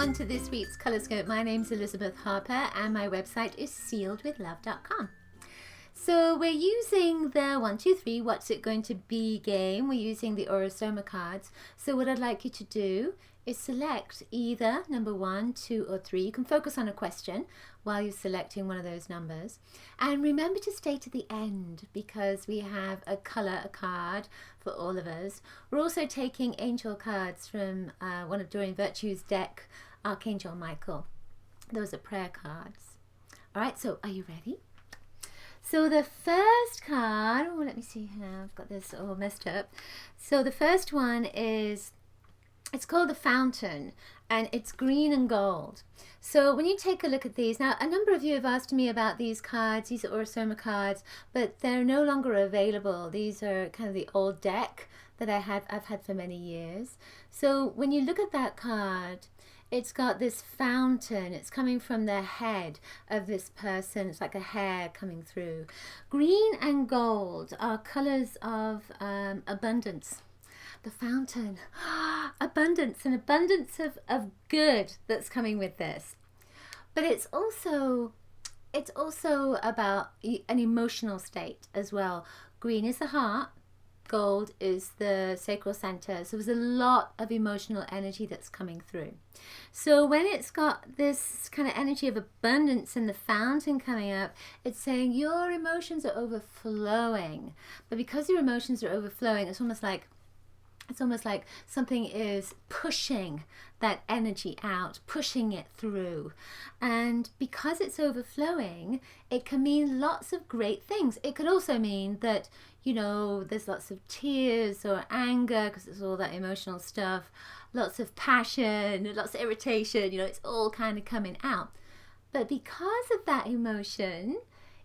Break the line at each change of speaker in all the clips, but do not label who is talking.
on to this week's Colorscope. My name's Elizabeth Harper and my website is sealedwithlove.com. So we're using the 1, 2, 3 What's It Going to Be game. We're using the Orosoma cards. So what I'd like you to do is select either number 1, 2 or 3. You can focus on a question while you're selecting one of those numbers. And remember to stay to the end because we have a card for all of us. We're also taking angel cards from one of Doreen Virtue's deck, Archangel Michael. Those are prayer cards. All right, so are you ready? So the first card, let me see now, I've got this all messed up. So the first one is, it's called the Fountain and it's green and gold. So when you take a look at these, now a number of you have asked me about these cards, these are Orosoma cards, but they're no longer available. These are kind of the old deck that I've had for many years. So when you look at that card, it's got this fountain. It's coming from the head of this person. It's like a hair coming through. Green and gold are colors of abundance. The fountain, abundance, an abundance of good that's coming with this. But it's also about an emotional state as well. Green is the heart. Gold is the sacral center. So there's a lot of emotional energy that's coming through. So when it's got this kind of energy of abundance and the fountain coming up, it's saying your emotions are overflowing. But because your emotions are overflowing, it's almost like something is pushing that energy out, pushing it through. And because it's overflowing, it can mean lots of great things. It could also mean that, you know, there's lots of tears or anger because it's all that emotional stuff, lots of passion, lots of irritation, you know, it's all kind of coming out. But because of that emotion,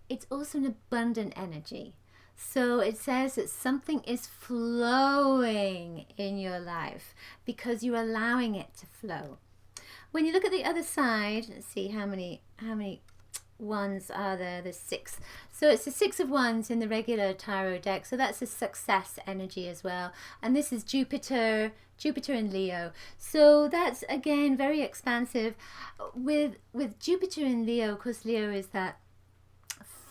it's also an abundant energy. So it says that something is flowing in your life because you're allowing it to flow. When you look at the other side, let's see how many wands are there. There's 6. So it's the 6 of wands in the regular tarot deck. So that's a success energy as well. And this is Jupiter and Leo. So that's again very expansive. With Jupiter and Leo, of course Leo is that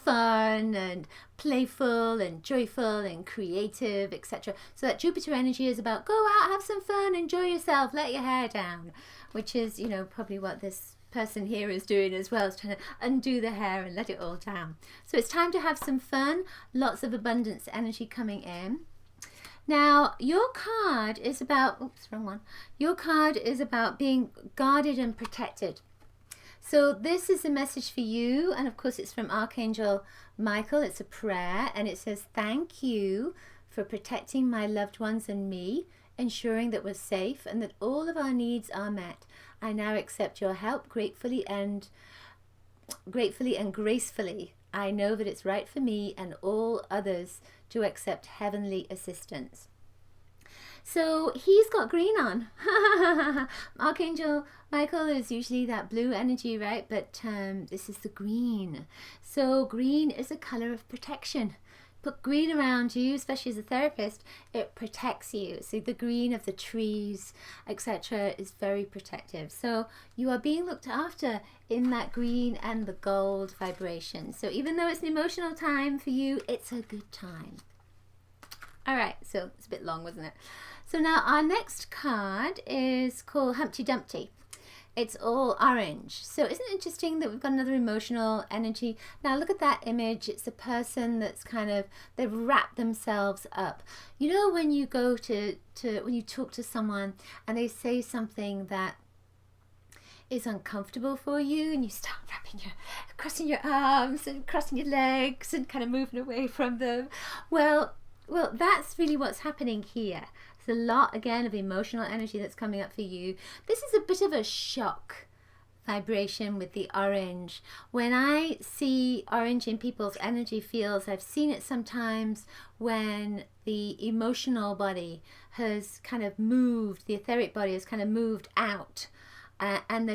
fun and playful and joyful and creative, etc. So that Jupiter energy is about go out, have some fun, enjoy yourself, let your hair down, which is, you know, probably what this person here is doing as well, is trying to undo the hair and let it all down. So it's time to have some fun, lots of abundance energy coming in. Now your card is about, oops, wrong one. Your card is about being guarded and protected. So this is a message for you, and of course it's from Archangel Michael. It's a prayer, and it says, thank you for protecting my loved ones and me, ensuring that we're safe and that all of our needs are met. I now accept your help gratefully and gracefully. I know that it's right for me and all others to accept heavenly assistance. So he's got green on. Archangel Michael is usually that blue energy, right? But this is the green. So green is a color of protection. Put green around you, especially as a therapist, it protects you. So the green of the trees, etc. is very protective. So you are being looked after in that green and the gold vibration. So even though it's an emotional time for you, it's a good time. All right, so it's a bit long, wasn't it? So now our next card is called Humpty Dumpty. It's all orange. So isn't it interesting that we've got another emotional energy? Now look at that image. It's a person that's kind of, they've wrapped themselves up. You know when you go when you talk to someone and they say something that is uncomfortable for you and you start crossing your arms and crossing your legs and kind of moving away from them. Well, that's really what's happening here. There's a lot, again, of emotional energy that's coming up for you. This is a bit of a shock vibration with the orange. When I see orange in people's energy fields, I've seen it sometimes when the emotional body has kind of moved, the etheric body has kind of moved out. And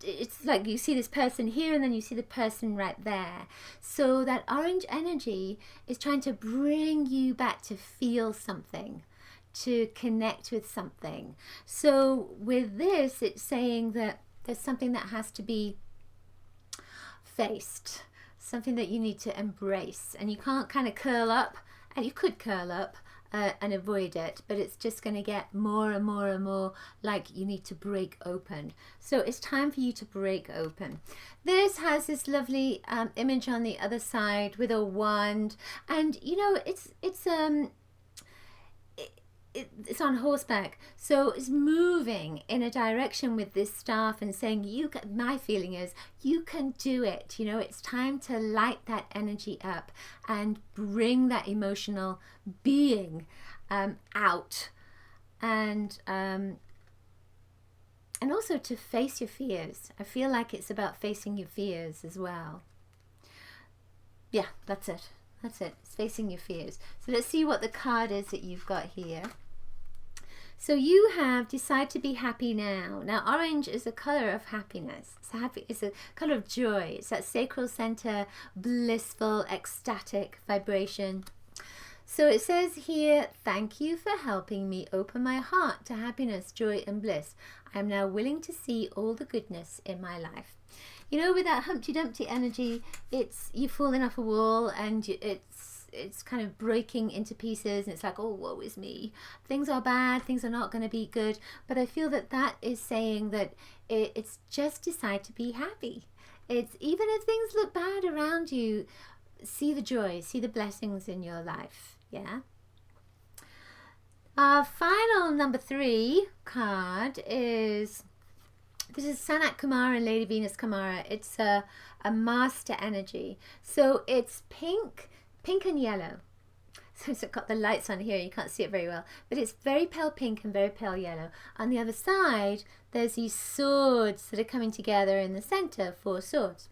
it's like you see this person here and then you see the person right there. So that orange energy is trying to bring you back to feel something, to connect with something. So with this, it's saying that there's something that has to be faced, something that you need to embrace, and you can't kind of curl up, and you could curl up and avoid it, but it's just going to get more and more and more like you need to break open. So it's time for you to break open. This has this lovely image on the other side with a wand, and you know, it's on horseback, so it's moving in a direction with this staff and saying, you can, my feeling is you can do it. You know, it's time to light that energy up and bring that emotional being out, and also to face your fears. I feel like it's about facing your fears as well. Yeah, that's it. That's it. It's facing your fears. So let's see what the card is that you've got here. So you have decide to be happy now. Now orange is a color of happiness. It's a color of joy. It's that sacral center, blissful, ecstatic vibration. So it says here, thank you for helping me open my heart to happiness, joy and bliss. I am now willing to see all the goodness in my life. You know, with that Humpty Dumpty energy, it's you falling off a wall, and it's kind of breaking into pieces, and it's like, oh, woe is me. Things are bad, things are not going to be good. But I feel that that is saying that it's just decide to be happy. It's even if things look bad around you, see the joy, see the blessings in your life. Yeah. Our final number 3 card is, this is Sanat Kumara and Lady Venus Kumara. It's a master energy. So it's pink and yellow. So it's got the lights on here, you can't see it very well, but it's very pale pink and very pale yellow. On the other side, there's these swords that are coming together in the center, 4 swords.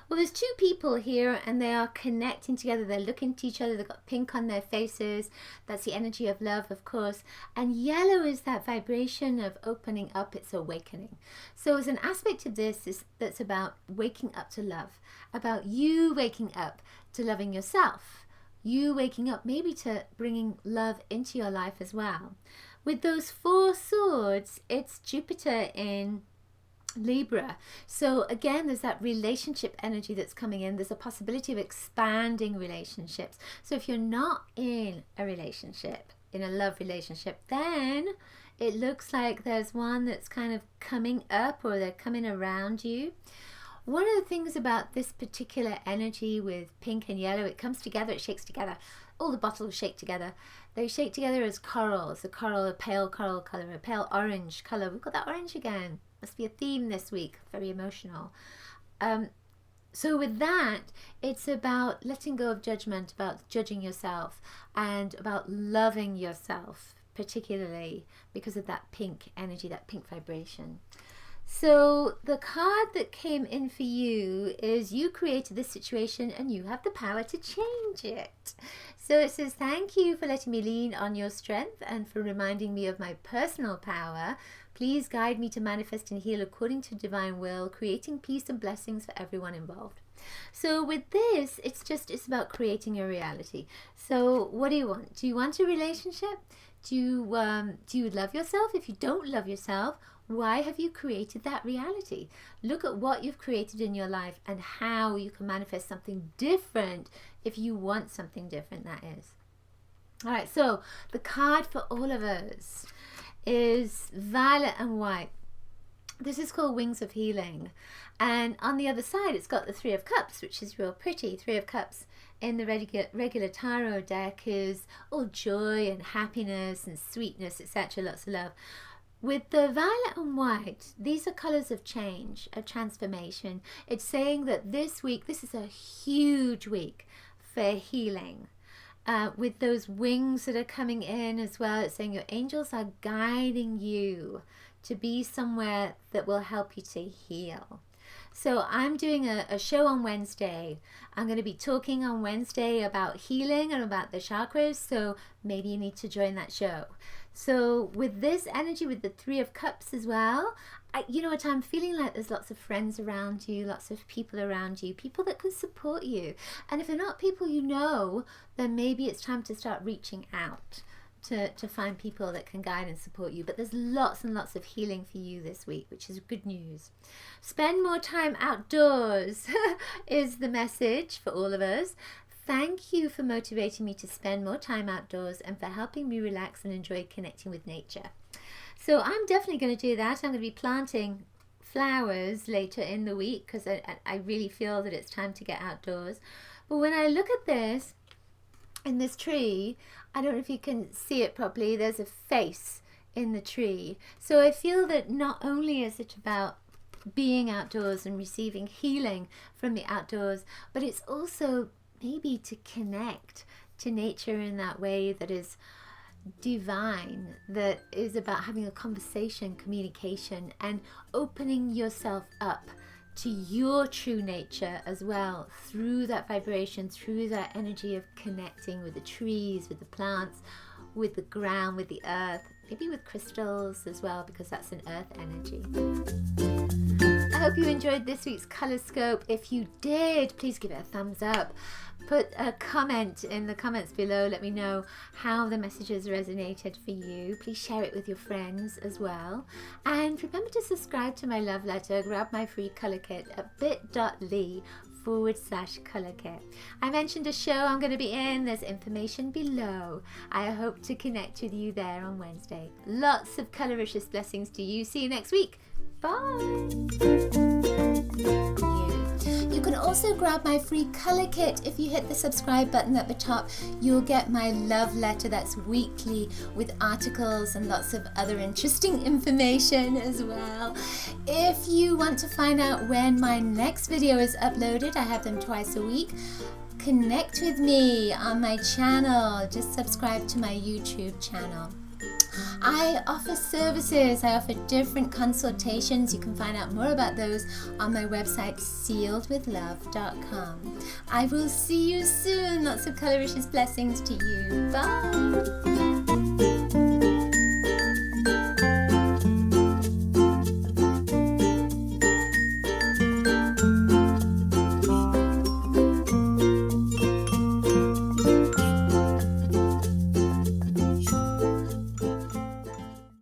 Well, there's 2 people here, and they are connecting together. They're looking to each other. They've got pink on their faces. That's the energy of love, of course. And yellow is that vibration of opening up. It's awakening. So there's an aspect of this that's about waking up to love, about you waking up to loving yourself, you waking up maybe to bringing love into your life as well. With those 4 swords, it's Jupiter in Libra. So again, there's that relationship energy that's coming in. There's a possibility of expanding relationships. So if you're not in a relationship, in a love relationship, then it looks like there's one that's kind of coming up, or they're coming around you. One of the things about this particular energy with pink and yellow, it comes together, it shakes together. All the bottles shake together. They shake together as corals. A coral, a pale coral color, a pale orange color. We've got that orange again. Must be a theme this week. Very emotional. So with that, it's about letting go of judgment, about judging yourself, and about loving yourself, particularly because of that pink energy, that pink vibration. So the card that came in for you is you created this situation and you have the power to change it. So it says, thank you for letting me lean on your strength and for reminding me of my personal power. Please guide me to manifest and heal according to divine will, creating peace and blessings for everyone involved. So with this, it's about creating a reality. So what do you want? Do you want a relationship? Do you love yourself? If you don't love yourself, why have you created that reality? Look at what you've created in your life and how you can manifest something different if you want something different, that is. All right, so the card for all of us is violet and white. This is called Wings of Healing. And on the other side, it's got the 3 of Cups, which is real pretty. 3 of Cups in the regular tarot deck is all joy and happiness and sweetness, etc., lots of love. With the violet and white, these are colors of change, of transformation. It's saying that this week, this is a huge week for healing. With those wings that are coming in as well, it's saying your angels are guiding you to be somewhere that will help you to heal. So I'm doing a show on Wednesday. I'm going to be talking on Wednesday about healing and about the chakras, so maybe you need to join that show. So with this energy, with the 3 of Cups as well, you know what, I'm feeling like there's lots of friends around you, lots of people around you, people that can support you. And if they're not people you know, then maybe it's time to start reaching out. to find people that can guide and support you. But there's lots and lots of healing for you this week, which is good news. Spend more time outdoors is the message for all of us. Thank you for motivating me to spend more time outdoors and for helping me relax and enjoy connecting with nature. So I'm definitely going to do that. I'm going to be planting flowers later in the week because I really feel that it's time to get outdoors. But when I look at this, in this tree, I don't know if you can see it properly, there's a face in the tree. So I feel that not only is it about being outdoors and receiving healing from the outdoors, but it's also maybe to connect to nature in that way that is divine, that is about having a conversation, communication, and opening yourself up to your true nature as well, through that vibration, through that energy of connecting with the trees, with the plants, with the ground, with the earth, maybe with crystals as well, because that's an earth energy. I hope you enjoyed this week's Colorscope. If you did, please give it a thumbs up. Put a comment in the comments below. Let me know how the messages resonated for you. Please share it with your friends as well. And remember to subscribe to my love letter. Grab my free color kit at bit.ly/color kit. I mentioned a show I'm going to be in. There's information below. I hope to connect with you there on Wednesday. Lots of coloricious blessings to you. See you next week. Bye. You can also grab my free color kit. If you hit the subscribe button at the top, you'll get my love letter that's weekly with articles and lots of other interesting information as well. If you want to find out when my next video is uploaded, I have them twice a week. Connect with me on my channel. Just subscribe to my YouTube channel. I offer services. I offer different consultations. You can find out more about those on my website, sealedwithlove.com. I will see you soon. Lots of coloricious blessings to you. Bye.